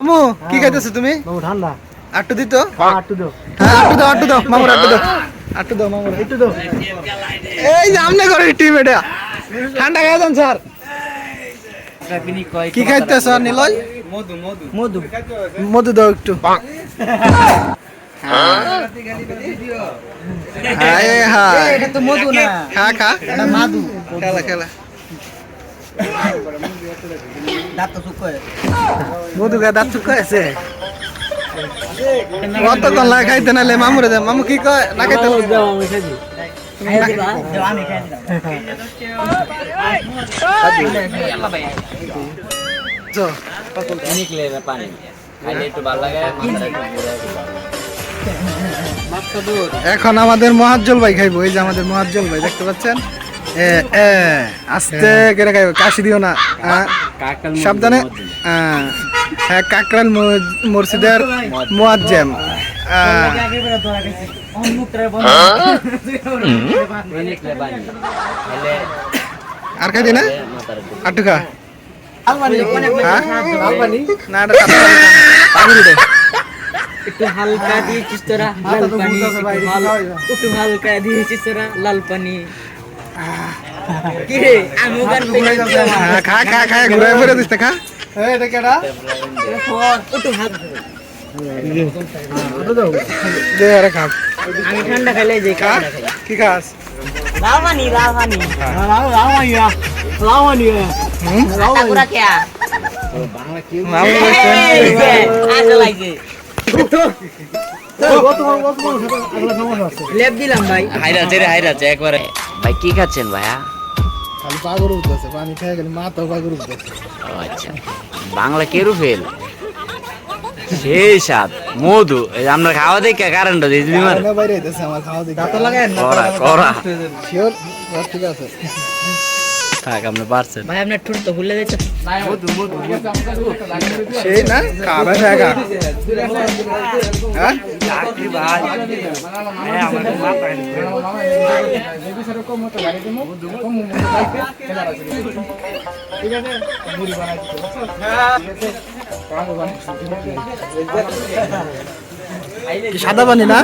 মামু কি খাইতেছো তুমি? মামু ঠান্ডা। আটটু দিত? আটটু দাও। হ্যাঁ আটটু দাও মামুর আটটু দাও। আটটু দাও মামুর একটু দাও। এই যে আমনে করে টিম এটা ঠান্ডা খাই দেন স্যার। কি খাইতেছ নিলয়? মধু মধু মধু মধু দাও একটু। হায় হায় এটা তো মধু না, খা খা এটা মাদু। খেলা খেলা দাঁত তো শুক করে। মধু গা দাঁত চুক আছে কতক্ষণ লাগে খাইতে নালে মামুরে দে মামু কি কয় না খাইতে দাও আমি খাই দিই। খাই দিবা দাও আমি খাই দিলাম। চো নিকলে না পানি খাইলে একটু ভালো লাগে মাথাটা একটু ঘুরে এখন আমাদের মহাজ্জল ভাই খাইবো এই যে আমাদের মহাজ্জল ভাই দেখতে পাচ্ছেন আস্তে করে খাইবো কাশি দিও না সাবধানে হ্যাঁ কাকরাল মসজিদের মুয়াজ্জেম নিকলে পানি খাইলে আর খাই দি না আটু খা না একটু হালকা দিয়েছিস তোরা লাল পানি একটু হালকা দিয়েছিস তোরা লাল পানি কি রে আমি গান খা খা খা ঘুরে ফিরে দিস খা এটা কেডা একটু হালকা দে আরে খা আমি ঠান্ডা খাইলে যে খা কি খাস লাল পানি লাওয়ানিয়া পুরা কে মামু আজ লাগে লেপ দিলাম ভাই হাইরাছে একবারে ভাই কি খাচ্ছেন ভাইয়া খালি পাগর উঠতেছে পানি খেয়ে গেলে মাথাও পাগর উঠতেছে আচ্ছা বাংলা কেরু ফেল সেই স্বাদ মধু আমরা খাওয়া দেখে কারেন্ট দিদি মার না বাইরে হইতেছে আমার খাওয়া দেখে দাঁত লাগায় না করা শিওর ঠিক আছে থাক আপনি পারছেন ভাই আপনার ঠোঁট তো ভুলে গেছে সেই না খাবে জায়গা হ্যাঁ সাদা পানি না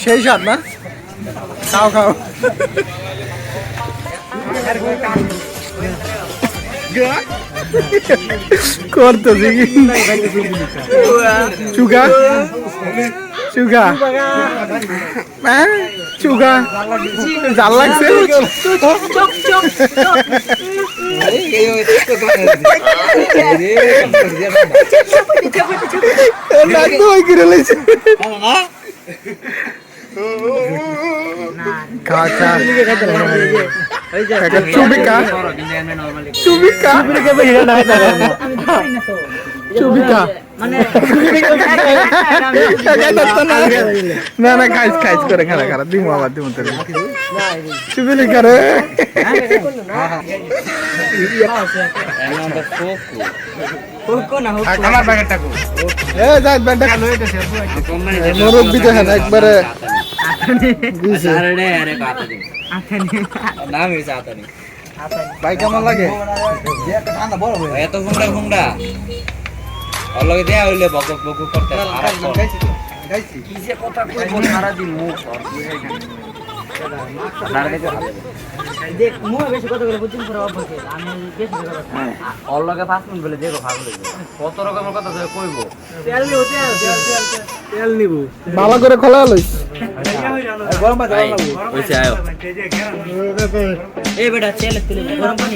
সেই স্বাদ না খাও খাও করতেছি চুগা চুগা চুগা জাল লাগছে চুবিকা চুবিকা চুবিকা না না খাইস খাইস করে খারা খারা দিমু আবার দিমু তোরে চুবিলি করে আমার ব্যাগটা কো এ যাই ব্যাগটা মুরব্বি দেখেন একবারে ভাই কেমন লাগে এত ঘুমটা অলগে দেয়া হইলে বক বক করতে কি যে কথা কইবো সারা দিন মুখ দেখ মুখ বেশি কথা বলে বুঝিন করে অভ্যাস আমি বেশি কথা অলগে 5 মিনিট বলে দেখো ভালো লাগবে কত রকমের কথা কইবো তেল নিব ভালো করে খোলা লইস গরম পানি লাগবে ওইছে আয়ো এই বেটা তেল তুলে গরম পানি